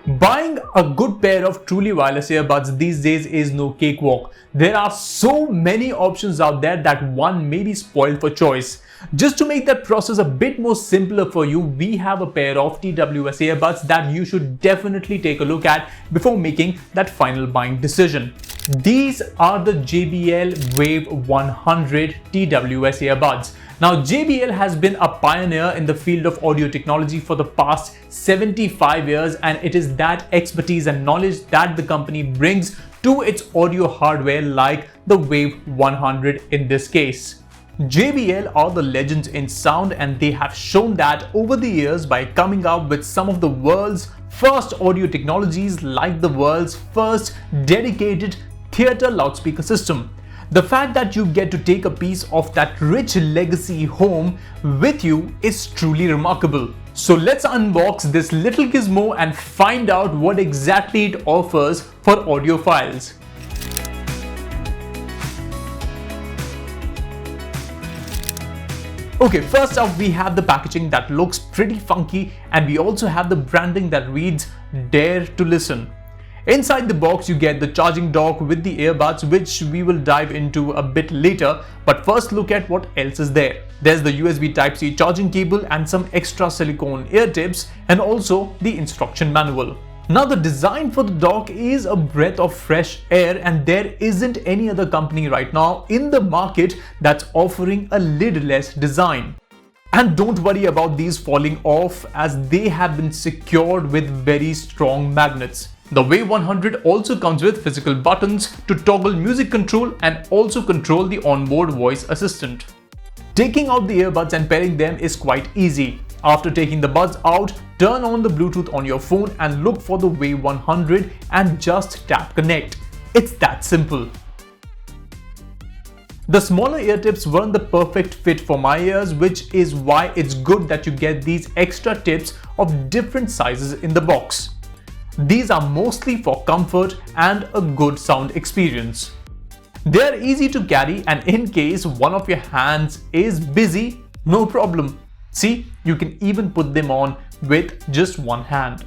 Buying a good pair of truly wireless earbuds these days is no cakewalk. There are so many options out there that one may be spoiled for choice. Just to make that process a bit more simpler for you, we have a pair of TWS earbuds that you should definitely take a look at before making that final buying decision. These are the JBL Wave 100 TWS earbuds. Now, JBL has been a pioneer in the field of audio technology for the past 75 years, and it is that expertise and knowledge that the company brings to its audio hardware like the Wave 100 in this case. JBL are the legends in sound, and they have shown that over the years by coming up with some of the world's first audio technologies like the world's first dedicated theater loudspeaker system. The fact that you get to take a piece of that rich legacy home with you is truly remarkable. So let's unbox this little gizmo and find out what exactly it offers for audiophiles. Okay, first up we have the packaging that looks pretty funky, and we also have the branding that reads "Dare to Listen." Inside the box you get the charging dock with the earbuds, which we will dive into a bit later, but first look at what else is there. There's the USB Type-C charging cable and some extra silicone ear tips, and also the instruction manual. Now, the design for the dock is a breath of fresh air, and there isn't any other company right now in the market that's offering a lid-less design. And don't worry about these falling off, as they have been secured with very strong magnets. The Wave 100 also comes with physical buttons to toggle music control and also control the onboard voice assistant. Taking out the earbuds and pairing them is quite easy. After taking the buds out, turn on the Bluetooth on your phone and look for the Wave 100 and just tap connect. It's that simple. The smaller ear tips weren't the perfect fit for my ears, which is why it's good that you get these extra tips of different sizes in the box. These are mostly for comfort and a good sound experience. They are easy to carry, and in case one of your hands is busy, no problem. See, you can even put them on with just one hand.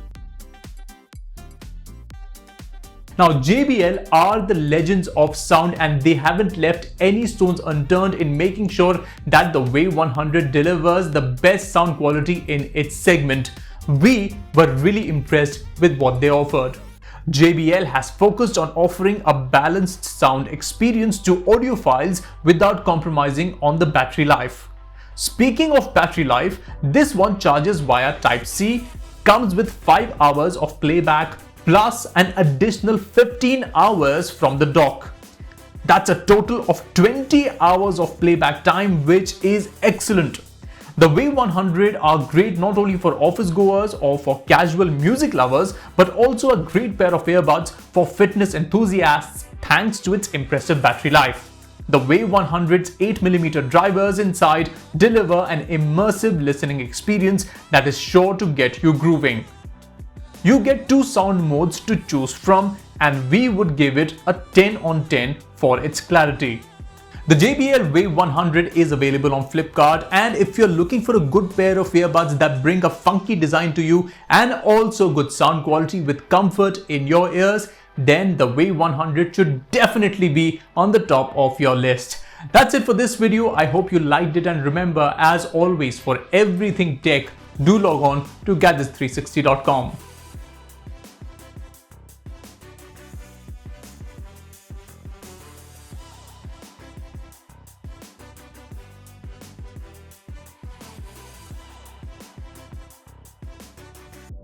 Now, JBL are the legends of sound, and they haven't left any stones unturned in making sure that the Wave 100 delivers the best sound quality in its segment. We were really impressed with what they offered. JBL has focused on offering a balanced sound experience to audiophiles without compromising on the battery life. Speaking of battery life, this one charges via Type-C, comes with 5 hours of playback plus an additional 15 hours from the dock. That's a total of 20 hours of playback time, which is excellent. The Wave 100 are great not only for office goers or for casual music lovers, but also a great pair of earbuds for fitness enthusiasts thanks to its impressive battery life. The Wave 100's 8mm drivers inside deliver an immersive listening experience that is sure to get you grooving. You get 2 sound modes to choose from, and we would give it a 10 on 10 for its clarity. The JBL Wave 100 is available on Flipkart, and if you're looking for a good pair of earbuds that bring a funky design to you and also good sound quality with comfort in your ears, then the Wave 100 should definitely be on the top of your list. That's it for this video. I hope you liked it, and remember, as always, for everything tech, do log on to gadgets360.com.